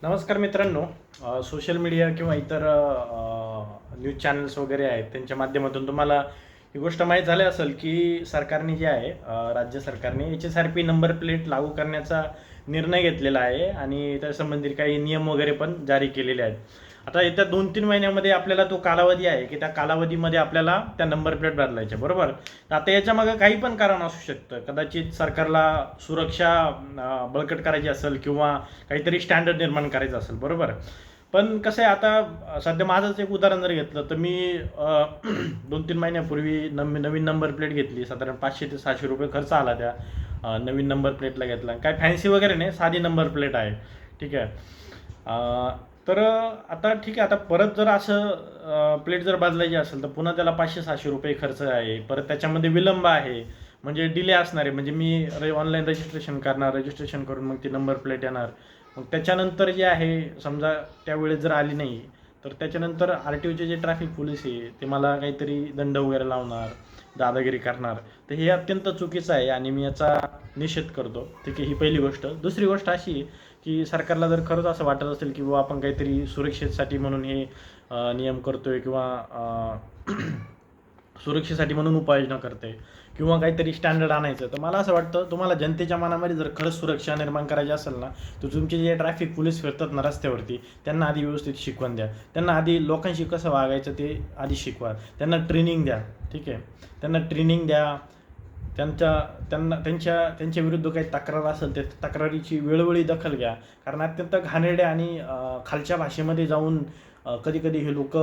नमस्कार मित्रांनो. Social media किंवा इतर न्यूज चॅनल्स वगैरे आहेत त्यांच्या माध्यमातून तुम्हाला ही गोष्ट माहीत झाली असेल की सरकारने जे आहे राज्य सरकारने HSRP नंबर प्लेट लागू करण्याचा निर्णय घेतलेला आहे आणि त्या संबंधित काही नियम वगैरे पण जारी केलेले आहेत. आता येत्या 2-3 महिन्यामध्ये आपल्याला तो कालावधी आहे की त्या कालावधीमध्ये आपल्याला त्या नंबर प्लेट बदलायच्या, बरोबर. तर आता याच्यामागे काही पण कारण असू शकतं. कदाचित सरकारला सुरक्षा बळकट करायची असेल किंवा काहीतरी स्टँडर्ड निर्माण करायचं असेल, बरोबर. पण कसं आहे आता सध्या माझंच एक उदाहरण जर घेतलं तर मी 2-3 महिन्यापूर्वी नवीन नंबर प्लेट घेतली. साधारण 500 ते 600 रुपये खर्च आला त्या नवीन नंबर प्लेटला घेतला. काय फॅन्सी वगैरे नाही, साधी नंबर प्लेट आहे, ठीक आहे. तर आता ठीक आहे, आता परत जर असं प्लेट जर बदलायची असेल तर पुन्हा त्याला 500-600 रुपये खर्च आहे. परत त्याच्यामध्ये विलंब आहे, म्हणजे डिले असणार आहे. म्हणजे मी ऑनलाईन रजिस्ट्रेशन करणार, रजिस्ट्रेशन करून मग ती नंबर प्लेट येणार. मग त्याच्यानंतर जे आहे समजा त्यावेळेस जर आली नाही तर त्याच्यानंतर RTOचे जे ट्रॅफिक पोलीस आहे ते मला काहीतरी दंड वगैरे लावणार, दादागिरी करणार. तर हे अत्यंत चुकीचं आहे आणि मी याचा निषेध करतो, ठीक आहे. ही पहिली गोष्ट. दुसरी गोष्ट अशी आहे की सरकारला जर खरंच असं वाटत असेल की बाबा आपण काहीतरी सुरक्षेसाठी म्हणून हे नियम करतोय किंवा सुरक्षेसाठी म्हणून उपाययोजना करते किंवा काहीतरी स्टँडर्ड आणायचं, तर मला असं वाटतं तुम्हाला जनतेच्या मनामध्ये जर खरंच सुरक्षा निर्माण करायची असेल ना तर तुमचे जे ट्रॅफिक पोलीस फिरतात ना रस्त्यावरती त्यांना आधी व्यवस्थित शिकवण द्या. त्यांना आधी लोकांशी कसं वागायचं ते आधी शिकवा. त्यांना ट्रेनिंग द्या, ठीक आहे. त्यांना ट्रेनिंग द्या. त्यांच्या विरुद्ध काही तक्रार असेल तर तक्रारीची वेळोवेळी दखल घ्या. कारण अत्यंत घाणेरड्या आणि खालच्या भाषेमध्ये जाऊन कधी कधी हे लोक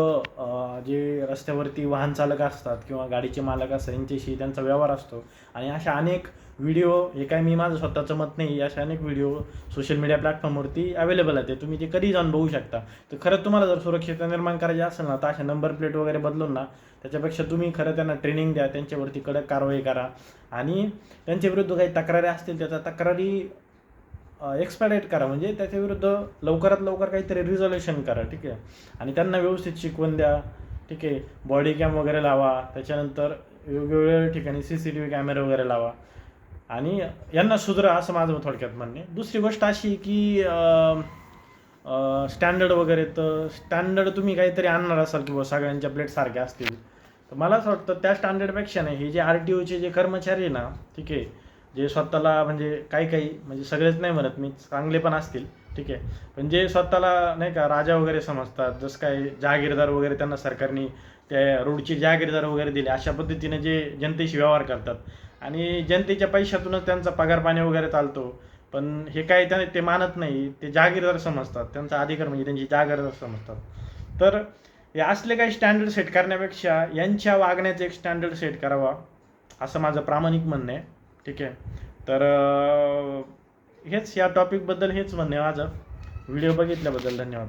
जे रस्त्यावरती वाहन चालक असतात किंवा गाडीचे मालक असतात यांच्याशी त्यांचा व्यवहार असतो. आणि अशा अनेक व्हिडिओ, हे काय मी माझं स्वतःचं मत नाही, अशा अनेक व्हिडिओ सोशल मीडिया प्लॅटफॉर्मवरती अवेलेबल आहे. तुम्ही ते कधी जाऊन बघू शकता. तर खरंच तुम्हाला जर सुरक्षितता निर्माण करायची असेल ना तर अशा नंबर प्लेट वगैरे बदलून ना त्याच्यापेक्षा तुम्ही खरं त्यांना ट्रेनिंग द्या, त्यांच्यावरती कडक कारवाई करा आणि त्यांच्या विरुद्ध काही तक्रारी असतील त्याचा तक्रारी एक्सपायडेट करा. म्हणजे त्याच्याविरुद्ध लवकरात लवकर काहीतरी रिझॉल्युशन करा, ठीक आहे. आणि त्यांना व्यवस्थित शिकवून द्या, ठीक आहे. बॉडी कॅम वगैरे लावा. त्याच्यानंतर वेगवेगळ्या ठिकाणी CCTV कॅमेरे वगैरे लावा आणि यांना सुधरा, असं माझं थोडक्यात म्हणणे. दुसरी गोष्ट अशी की स्टँडर्ड वगैरे, तर स्टँडर्ड तुम्ही काहीतरी आणणार असाल किंवा सगळ्यांच्या प्लेट सारख्या असतील तर मला असं वाटतं त्या स्टँडर्डपेक्षा नाही, हे जे RTOचे जे कर्मचारी आहे ना, ठीक आहे, जे स्वतःला म्हणजे काही म्हणजे सगळेच नाही म्हणत मी, चांगले पण असतील, ठीक आहे. पण जे स्वतःला नाही का राजा वगैरे समजतात, जसं काय जहागीरदार वगैरे, त्यांना सरकारने त्या रोडचे जहागीरदार वगैरे दिले, अशा पद्धतीने जे जनतेशी व्यवहार करतात आणि जनतेच्या पैशातूनच त्यांचा पगार पाणी वगैरे चालतो. पण हे काय ते मानत नाही, ते जहागीरदार समजतात, त्यांचा अधिकार म्हणजे त्यांची जहागीरदार समजतात. तर हे असले काही स्टँडर्ड सेट करण्यापेक्षा यांच्या वागण्याचं एक स्टँडर्ड सेट करावा, असं माझं प्रामाणिक म्हणणं आहे, ठीक आहे. तर हेच या टॉपिकबद्दल हेच म्हणणं आहे माझं. व्हिडिओ बघितल्याबद्दल धन्यवाद.